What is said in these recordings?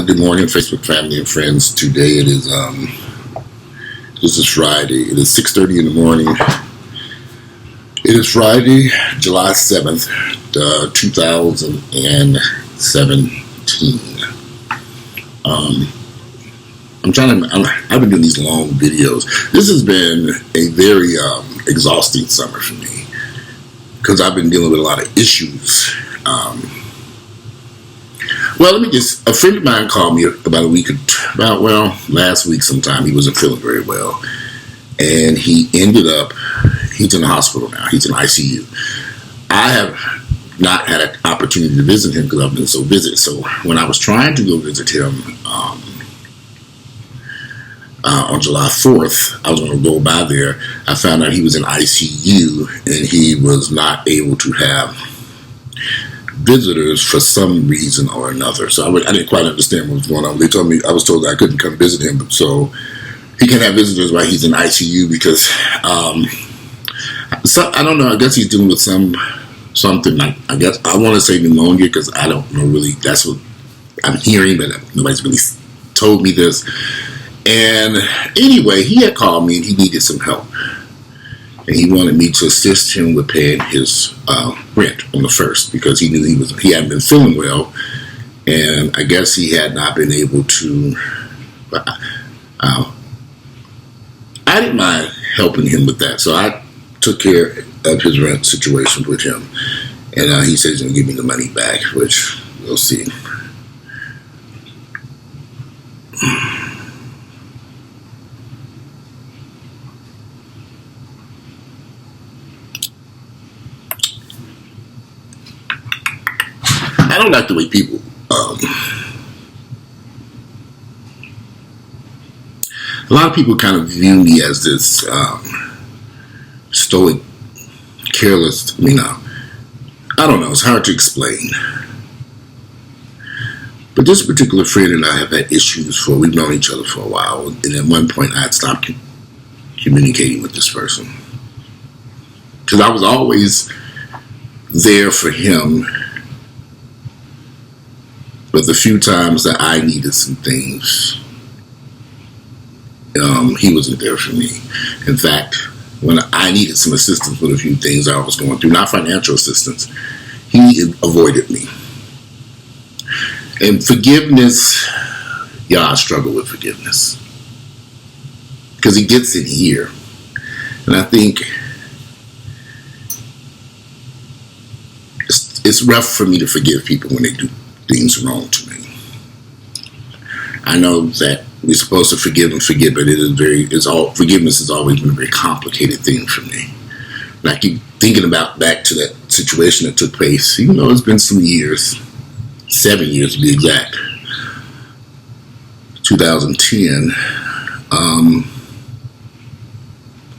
Good morning, Facebook family and friends. Today it is this is Friday. It is 6:30 in the morning. It is Friday, July 7th, 2017. I've been doing these long videos. This has been a very exhausting summer for me because I've been dealing with a lot of issues. A friend of mine called me last week sometime. He wasn't feeling very well. And he's in the hospital now. He's in ICU. I have not had an opportunity to visit him because I've been so busy. So when I was trying to go visit him on July 4th, I was going to go by there. I found out he was in ICU and he was not able to have visitors for some reason or another. So I didn't quite understand what was going on. They told me, I was told that I couldn't come visit him, so he can't have visitors while he's in ICU because I don't know. I guess he's dealing with something like, I guess I want to say pneumonia because I don't know really. That's what I'm hearing, but nobody's really told me this. And anyway, he had called me and he needed some help. And he wanted me to assist him with paying his rent on the 1st because he knew he hadn't been feeling well, and I guess he had not been able to. I didn't mind helping him with that, so I took care of his rent situation with him, and he said he's going to give me the money back, which we'll see. I don't like the way people a lot of people kind of view me as this stoic, careless. I don't know. It's hard to explain. But this particular friend and I have had issues we've known each other for a while, and at one point I had stopped communicating with this person because I was always there for him. But the few times that I needed some things, he wasn't there for me. In fact, when I needed some assistance with a few things I was going through, not financial assistance, he avoided me. And forgiveness, I struggle with forgiveness. Because he gets in here. And I think it's rough for me to forgive people when they do things wrong to me. I know that we're supposed to forgive and forget, but forgiveness has always been a very complicated thing for me. And I keep thinking back to that situation that took place, even though it's been some years, 7 years to be exact, 2010,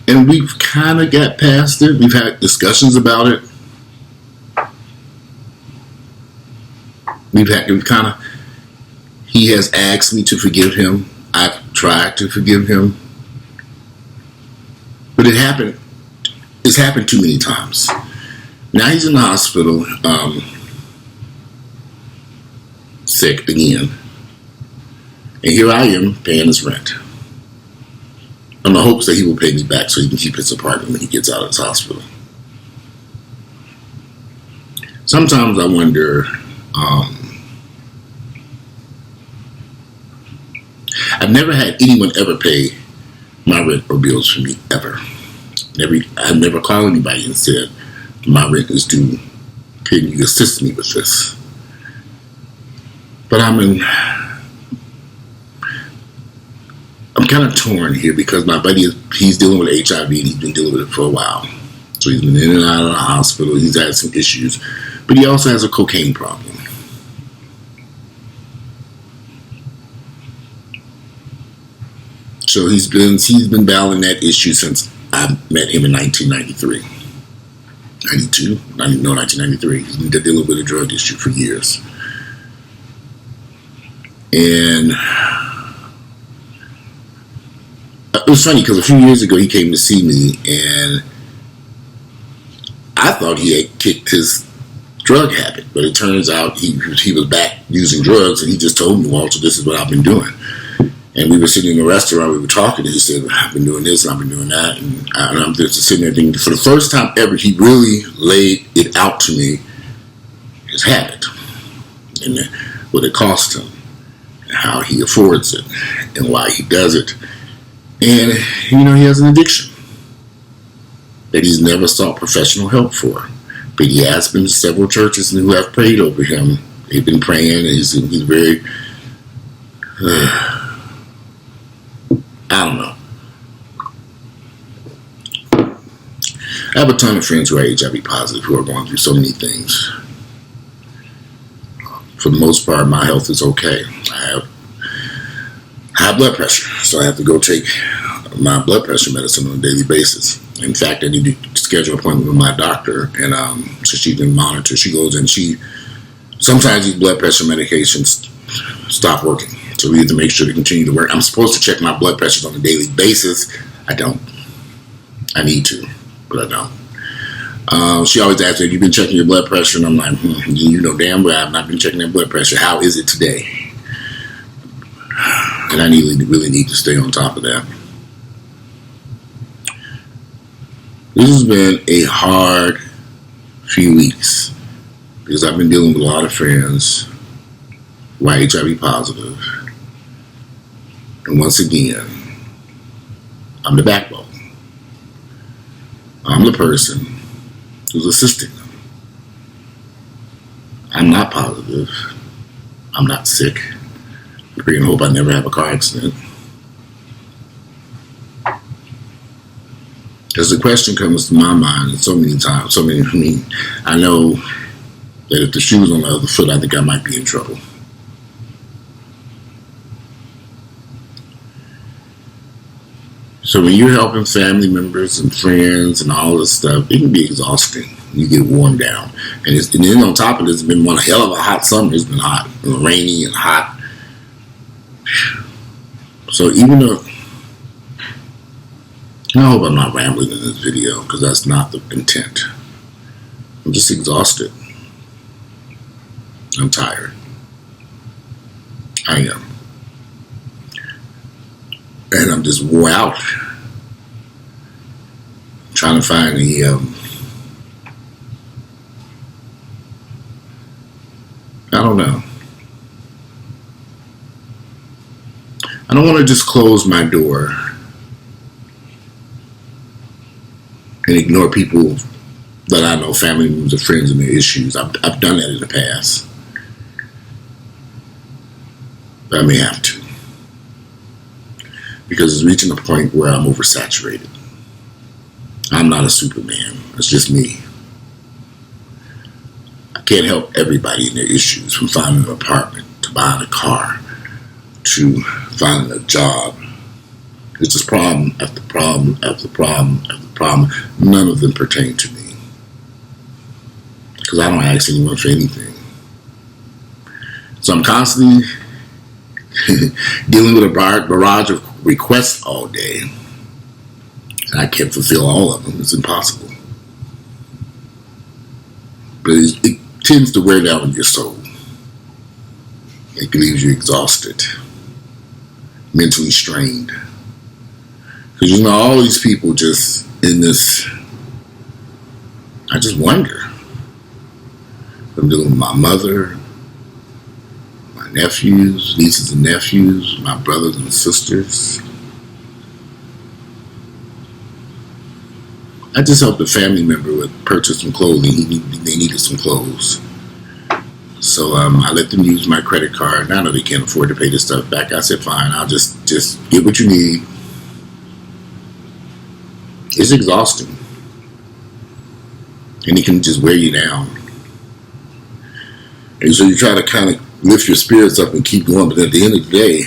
and we've kind of got past it. We've had discussions about it. He has asked me to forgive him. I've tried to forgive him. But it's happened too many times. Now he's in the hospital, sick again. And here I am paying his rent. In the hopes that he will pay me back so he can keep his apartment when he gets out of his hospital. Sometimes I wonder, I've never had anyone ever pay my rent or bills for me, ever. I've never called anybody and said, my rent is due. Can you assist me with this? But I'm kind of torn here because my buddy, he's dealing with HIV and he's been dealing with it for a while. So he's been in and out of the hospital. He's had some issues. But he also has a cocaine problem. So he's been battling that issue since I met him in 1993. 1993. He's been dealing with a drug issue for years. And it was funny because a few years ago he came to see me and I thought he had kicked his drug habit. But it turns out he was back using drugs, and he just told me, Walter, this is what I've been doing. And we were sitting in a restaurant, we were talking, and he said, I've been doing this and I've been doing that. And I'm just sitting there thinking, for the first time ever, he really laid it out to me, his habit, and what it cost him, and how he affords it, and why he does it. And, he has an addiction that he's never sought professional help for. But he has been to several churches who have prayed over him. They've been praying, and he's very... I don't know. I have a ton of friends who are HIV positive who are going through so many things. For the most part, my health is okay. I have high blood pressure, so I have to go take my blood pressure medicine on a daily basis. In fact, I need to schedule an appointment with my doctor, and so she can monitor. She goes and sometimes these blood pressure medications stop working. So we have to make sure they continue to work. I'm supposed to check my blood pressures on a daily basis. I don't. I need to, but I don't. She always asks me, have you been checking your blood pressure? And I'm like, you know damn well I've not been checking that blood pressure. How is it today? And I really need to stay on top of that. This has been a hard few weeks because I've been dealing with a lot of friends who are HIV positive. And once again, I'm the backbone. I'm the person who's assisting them. I'm not positive. I'm not sick. I pray and hope I never have a car accident. As the question comes to my mind so many times, I know that if the shoe was on the other foot, I think I might be in trouble. So when you're helping family members and friends and all this stuff, it can be exhausting. You get worn down. And then on top of this, it's been one hell of a hot summer. It's been hot and rainy and hot. So even though, I hope I'm not rambling in this video because that's not the intent. I'm just exhausted. I'm tired. I am. And I'm just wore out. Trying to find I don't know. I don't want to just close my door and ignore people that I know, family members or friends and their issues. I've done that in the past. But I may have to. Because it's reaching a point where I'm oversaturated. I'm not a Superman. It's just me. I can't help everybody in their issues, from finding an apartment, to buying a car, to finding a job. It's just problem after problem after problem after problem. None of them pertain to me. Because I don't ask anyone for anything. So I'm constantly dealing with a barrage of requests all day. And I can't fulfill all of them. It's impossible. But it tends to wear down your soul. It leaves you exhausted, mentally strained. Because all these people just in this, I just wonder. I'm dealing with my mother, my nephews, nieces and nephews, my brothers and sisters. I just helped a family member with purchase some clothing. They needed some clothes. So I let them use my credit card. I know they can't afford to pay this stuff back. I said, fine, I'll just get what you need. It's exhausting. And it can just wear you down. And so you try to kind of lift your spirits up and keep going. But at the end of the day,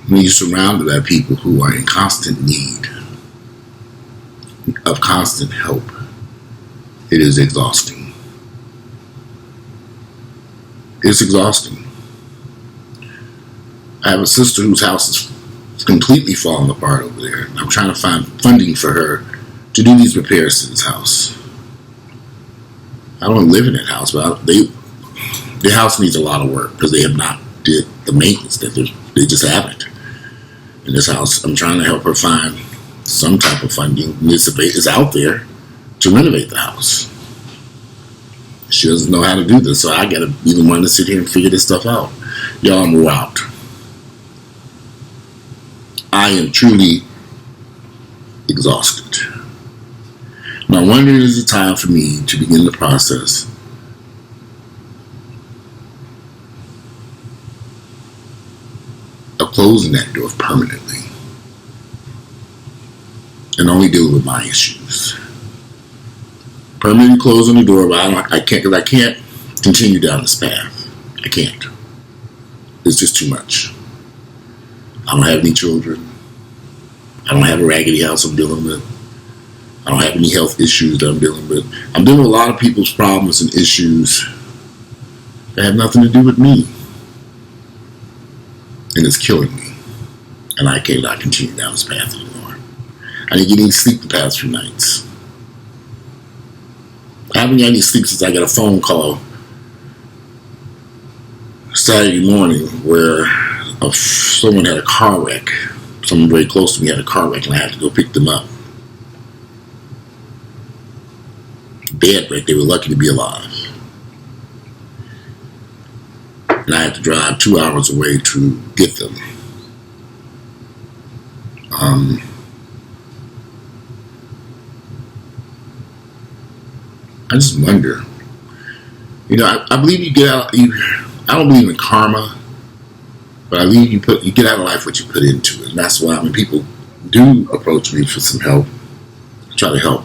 when you're surrounded by people who are in constant need of constant help, it is exhausting. It's exhausting. I have a sister whose house is completely falling apart over there. I'm trying to find funding for her to do these repairs to this house. I don't live in that house, but the house needs a lot of work because they have not did the maintenance that they just haven't. In this house, I'm trying to help her find some type of funding. Is out there to renovate the house. She doesn't know how to do this, so I gotta be the one to sit here and figure this stuff out. Y'all, I'm robbed. I am truly exhausted. Now, I wonder if it's time for me to begin the process of closing that door permanently and only dealing with my issues. Permanently closing the door, but I can't, because I can't continue down this path. I can't. It's just too much. I don't have any children. I don't have a raggedy house I'm dealing with. I don't have any health issues that I'm dealing with. I'm dealing with a lot of people's problems and issues that have nothing to do with me. And it's killing me. And I cannot continue down this path anymore. I didn't get any sleep the past few nights. I haven't got any sleep since I got a phone call Saturday morning where someone had a car wreck. Someone very close to me had a car wreck and I had to go pick them up. Bad wreck. They were lucky to be alive. And I had to drive 2 hours away to get them. I just wonder. You know, I believe you get out. I don't believe in karma, but I believe you get out of life what you put into it, and that's why when people do approach me for some help, I try to help.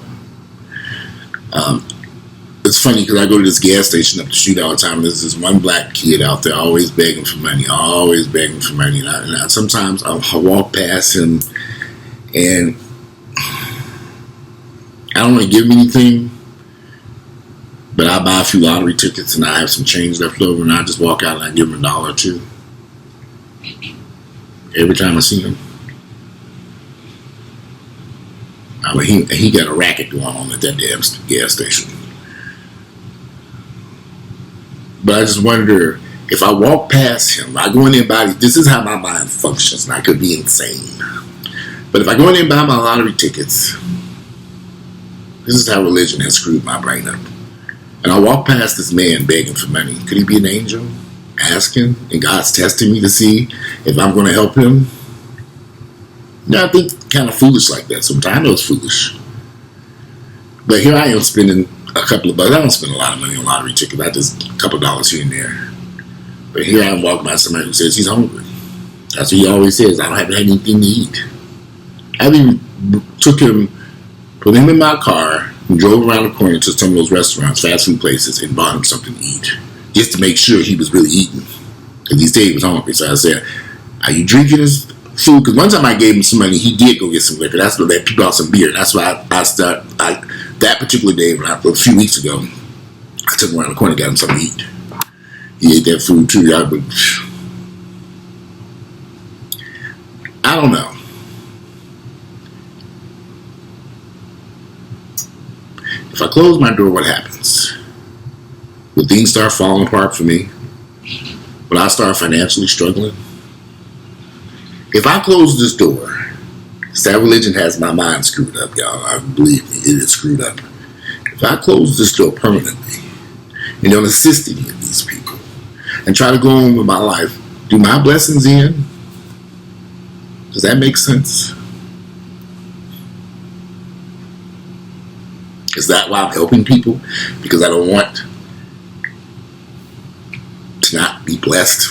It's funny because I go to this gas station up the street all the time. There's this one black kid out there always begging for money, And I sometimes I'll walk past him, and I don't want to give him anything, but I buy a few lottery tickets and I have some change left over, and I just walk out and I give him $1 or $2 every time I see him. I mean, he got a racket going on at that damn gas station. But I just wonder if I walk past him, I go in there and buy, this is how my mind functions, and I could be insane. But if I go in there and buy my lottery tickets, this is how religion has screwed my brain up. And I walk past this man begging for money. Could he be an angel? Asking, and God's testing me to see if I'm going to help him. Now, I think kind of foolish like that sometimes. I know it's foolish. But here I am spending a couple of bucks. I don't spend a lot of money on lottery tickets. I just a couple of dollars here and there. But here I am walking by somebody who says he's hungry. That's what he always says. I don't have anything to eat. I even took him, put him in my car, and drove around the corner to some of those restaurants, fast food places, and bought him something to eat. Just to make sure he was really eating. Because he said he was hungry. So I said, are you drinking this food? Because one time I gave him some money, he did go get some liquor. That's what he bought some beer. That's why that particular day, a few weeks ago, I took him around the corner and got him something to eat. He ate that food too. I don't know. If I close my door, what happens? Will things start falling apart for me? Will I start financially struggling? If I close this door, that religion has my mind screwed up, y'all. I believe me, it is screwed up. If I close this door permanently and don't assist any of these people and try to go on with my life, do my blessings in? Does that make sense? Is that why I'm helping people? Because I don't want to not be blessed,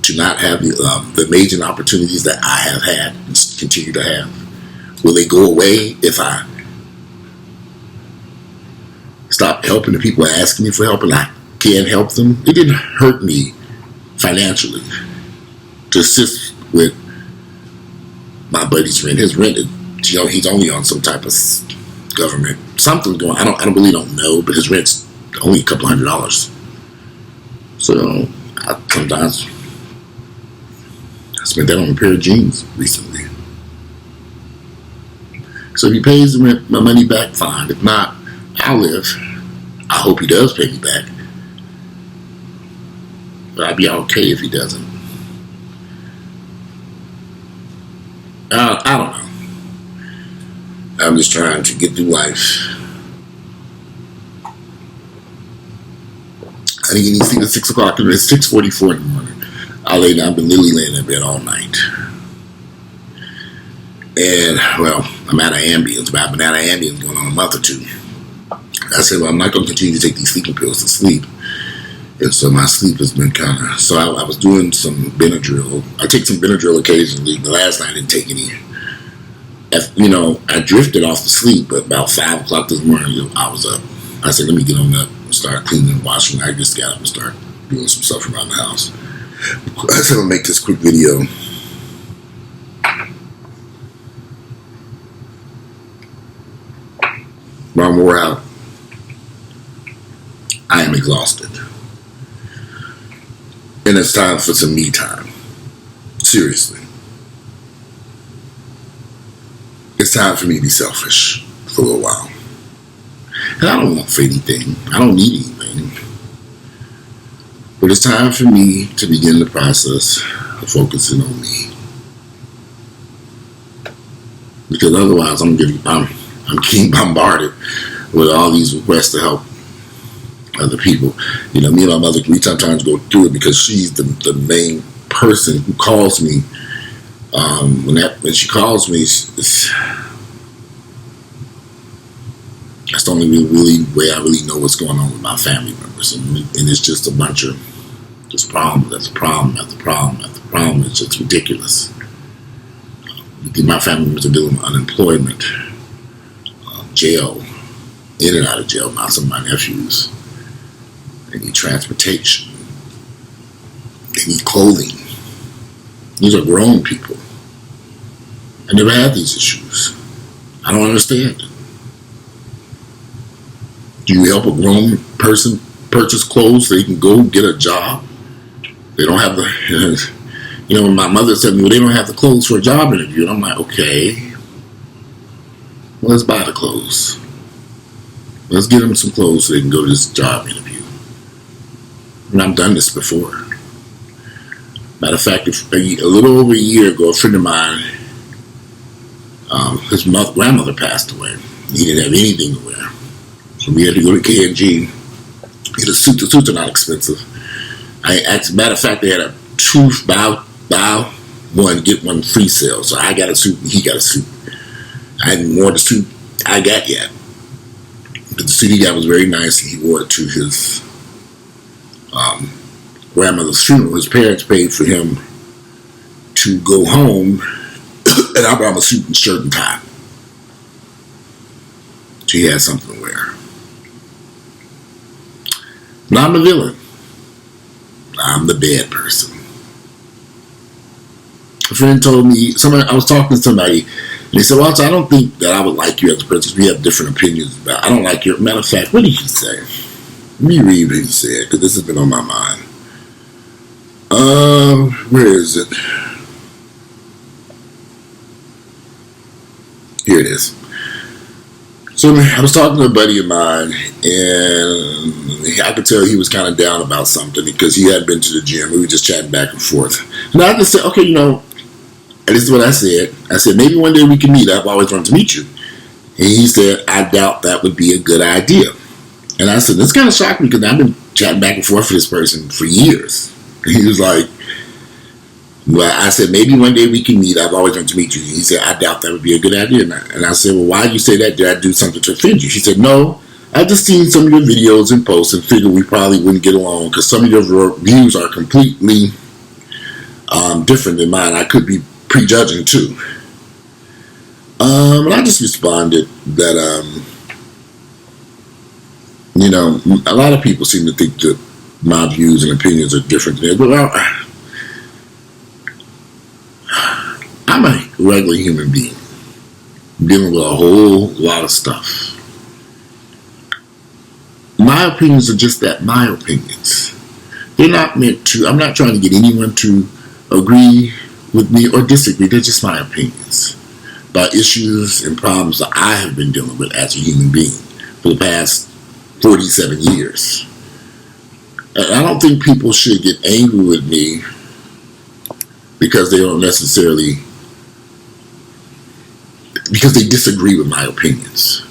to not have the amazing opportunities that I have had and continue to have. Will they go away if I stop helping the people asking me for help and I can't help them? It didn't hurt me financially to assist with my buddy's rent. His rent, he's only on some type of government, something going. I don't know, but his rent's only a couple $100. So sometimes I spent that on a pair of jeans recently. So if he pays my money back, fine. If not, I'll live. I hope he does pay me back. But I'd be okay if he doesn't. I don't know. I'm just trying to get through life. I didn't even see the 6 o'clock. It's 6:44 in the morning. I've been literally laying in bed all night. And, well, I'm out of Ambien. I've been out of Ambien going on a month or two. I said, well, I'm not going to continue to take these sleeping pills to sleep. And so my sleep has been kind of... So I was doing some Benadryl. I take some Benadryl occasionally. The last night I didn't take any. I drifted off to sleep, but about 5 o'clock this morning, I was up. I said, let me get on up and start cleaning and washing. I just got up and started doing some stuff around the house. I said, I'll make this quick video. But I'm wore out. I am exhausted. And it's time for some me time. Seriously. It's time for me to be selfish for a little while. And I don't want for anything. I don't need anything. But it's time for me to begin the process of focusing on me. Because otherwise I'm getting bombarded with all these requests to help other people. Me and my mother, we sometimes go through it because she's the main person who calls me. When she calls me, that's the only way I really know what's going on with my family members. And it's just a bunch of just problem after problem after problem after problem. It's just ridiculous. My family members are dealing with unemployment, jail, in and out of jail. Not some of my nephews. They need transportation. They need clothing. These are grown people. I never had these issues. I don't understand. Do you help a grown person purchase clothes so they can go get a job? They don't have the... my mother said to me, well, they don't have the clothes for a job interview. And I'm like, okay. Well, let's buy the clothes. Let's get them some clothes so they can go to this job interview. And I've done this before. Matter of fact, a little over a year ago, a friend of mine, his grandmother passed away. He didn't have anything to wear. So we had to go to K&G, get a suit. The suits are not expensive. Matter of fact, they had a buy one, get one free sale. So I got a suit and he got a suit. I hadn't worn the suit I got yet. But the suit he got was very nice, and he wore it to his grandmother's funeral. His parents paid for him to go home, and I brought him a suit and shirt and tie. So he had something to wear. Now I'm the villain. I'm the bad person. A friend told me, I was talking to somebody, and he said, well, I don't think that I would like you as a person. We have different opinions about. I don't like your... Matter of fact, what did he say? Let me read what he said, because this has been on my mind. Where is it? Here it is. So I was talking to a buddy of mine, and I could tell he was kind of down about something because he had been to the gym. We were just chatting back and forth. And I just said, okay, this is what I said. I said, maybe one day we can meet up. I've always wanted to meet you. And he said, I doubt that would be a good idea. And I said, this kind of shocked me because I've been chatting back and forth with this person for years. And he was like, well, I said, maybe one day we can meet. I've always wanted to meet you. He said, I doubt that would be a good idea. And I said, well, why did you say that? Did I do something to offend you? She said, no, I just seen some of your videos and posts and figured we probably wouldn't get along because some of your views are completely different than mine. I could be prejudging too. And I just responded that, a lot of people seem to think that my views and opinions are different than theirs. But I'm a regular human being dealing with a whole lot of stuff. My opinions are just that, my opinions. They're not meant to, I'm not trying to get anyone to agree with me or disagree. They're just my opinions about issues and problems that I have been dealing with as a human being for the past 47 years. And I don't think people should get angry with me because they don't necessarily, because they disagree with my opinions.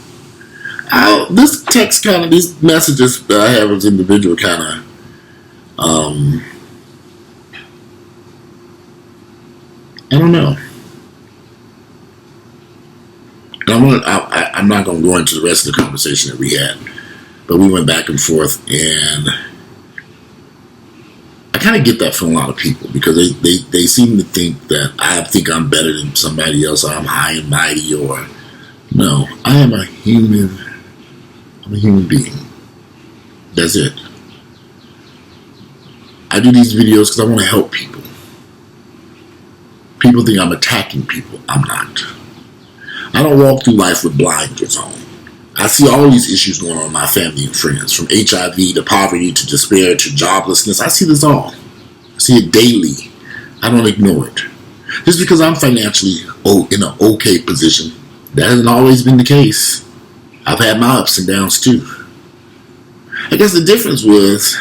This text kind of, these messages that I have as individual kind of, I don't know. I'm not going to go into the rest of the conversation that we had, but we went back and forth, and I kind of get that from a lot of people because they seem to think that I think I'm better than somebody else, or I'm high and mighty, or no, I am a human. I'm a human being. That's it. I do these videos because I want to help people. People think I'm attacking people. I'm not. I don't walk through life with blinders on. I see all these issues going on in my family and friends, from HIV to poverty to despair to joblessness. I see this all. I see it daily. I don't ignore it. Just because I'm financially in an okay position, that hasn't always been the case. I've had my ups and downs too. I guess the difference was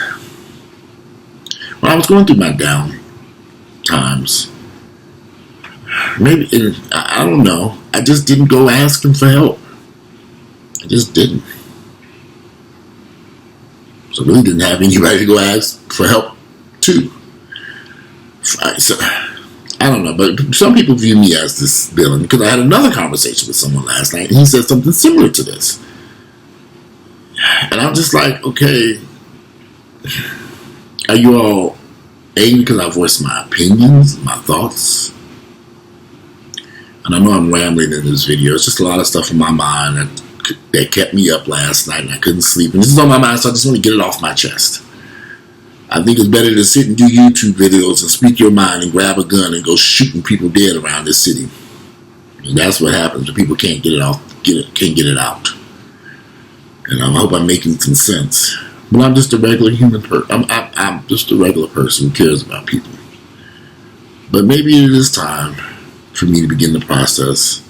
when I was going through my down times, maybe, I don't know, I just didn't go asking for help. I just didn't. So I really didn't have anybody to go ask for help to. So, I don't know, but some people view me as this villain because I had another conversation with someone last night and he said something similar to this. And I'm just like, okay, are you all angry because I voiced my opinions, my thoughts? And I know I'm rambling in this video. It's just a lot of stuff in my mind that kept me up last night and I couldn't sleep. And this is on my mind, so I just want to get it off my chest. I think it's better to sit and do YouTube videos and speak your mind and grab a gun and go shooting people dead around this city. And that's what happens when people can't get it off, can't get it out. And I hope I'm making some sense. But I'm just a regular human person. I'm just a regular person who cares about people. But maybe it is time for me to begin the process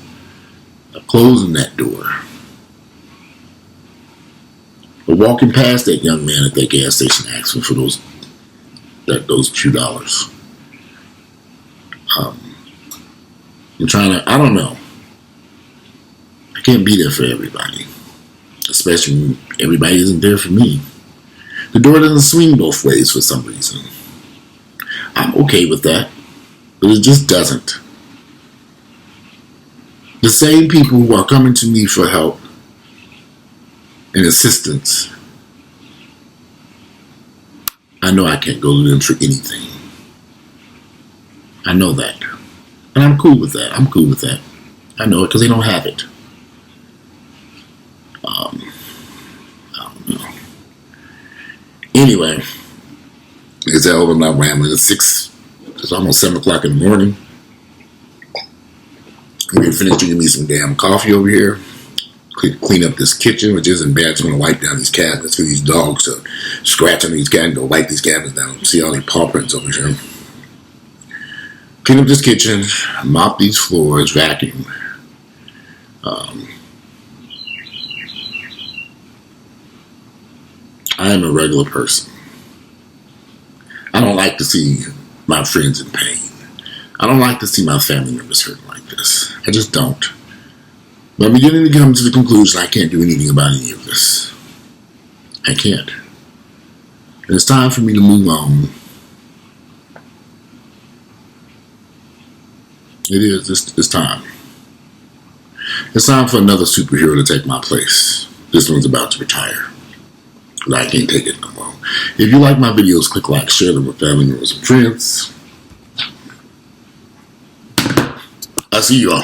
of closing that door. But walking past that young man at that gas station asking for those few dollars. I'm trying to, I don't know. I can't be there for everybody. Especially when everybody isn't there for me. The door doesn't swing both ways for some reason. I'm okay with that. But it just doesn't. The same people who are coming to me for help and assistance, I know I can't go to them for anything. I know that. And I'm cool with that. I'm cool with that. I know it because they don't have it. I don't know. Anyway, is that over? I'm not rambling. It's almost 7 o'clock in the morning. I'm going to finish drinking me some damn coffee over here. Clean up this kitchen, which isn't bad. Just want to wipe down these cabinets for these dogs to scratch on these cabinets, go wipe these cabinets down. See all these paw prints over here. Clean up this kitchen, mop these floors, vacuum. I am a regular person. I don't like to see my friends in pain. I don't like to see my family members hurting like this. I just don't. But I'm beginning to come to the conclusion I can't do anything about any of this. I can't. And it's time for me to move on. It is. It's time. It's time for another superhero to take my place. This one's about to retire. But I can't take it no more. If you like my videos, click like, share them with family members and friends. I'll see you all.